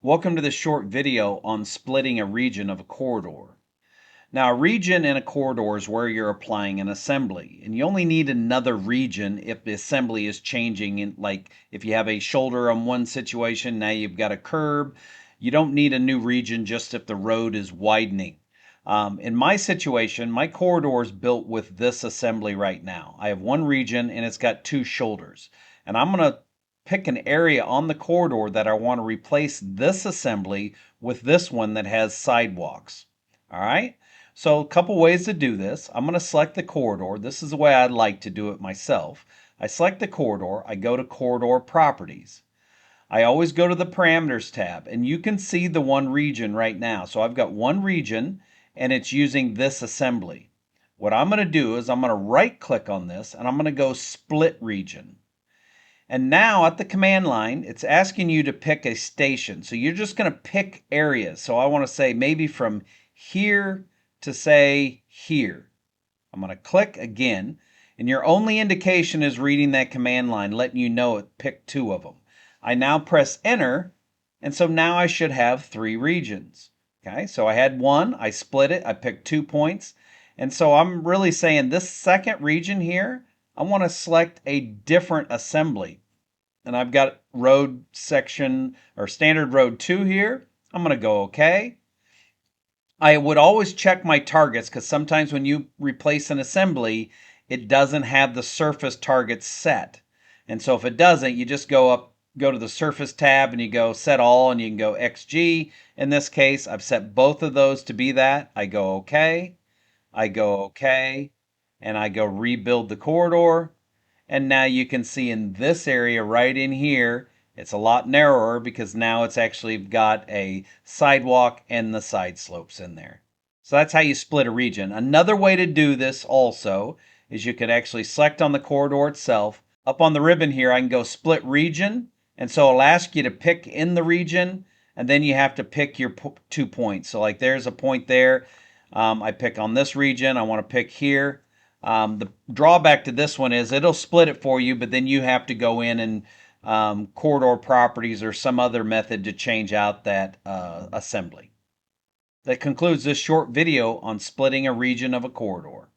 Welcome to this short video on splitting a region of a corridor. Now, a region in a corridor is where you're applying an assembly, and you only need another region if the assembly is changing. Like if you have a shoulder on one situation, now you've got a curb. You don't need a new region just if the road is widening. In my situation, my corridor is built with this assembly right now. I have one region and it's got two shoulders, and I'm going to pick an area on the corridor that I want to replace this assembly with this one that has sidewalks. All right. So a couple ways to do this. I'm going to select the corridor. This is the way I'd like to do it myself. I select the corridor. I go to corridor properties. I always go to the parameters tab, and you can see the one region right now. So I've got one region and it's using this assembly. What I'm going to do is I'm going to right click on this and I'm going to go split region. And now at the command line, it's asking you to pick a station. So you're just going to pick areas. So I want to say maybe from here to say here. I'm going to click again. And your only indication is reading that command line, letting you know it picked two of them. I now press enter. And so now I should have three regions. Okay, so I had one, I split it, I picked 2 points. And so I'm really saying this second region here, I want to select a different assembly. And I've got road section or standard road 2 here. I'm going to go OK. I would always check my targets because sometimes when you replace an assembly, it doesn't have the surface targets set. And so if it doesn't, you just go to the surface tab and you go set all and you can go XG. In this case, I've set both of those to be that. I go OK. I go OK. And I go rebuild the corridor. And now you can see in this area right in here, it's a lot narrower because now it's actually got a sidewalk and the side slopes in there. So that's how you split a region. Another way to do this also is you can actually select on the corridor itself. Up on the ribbon here, I can go split region. And so it'll ask you to pick in the region, and then you have to pick your 2 points. So like there's a point there. I pick on this region. I want to pick here. The drawback to this one is it'll split it for you, but then you have to go in and corridor properties or some other method to change out that assembly. That concludes this short video on splitting a region of a corridor.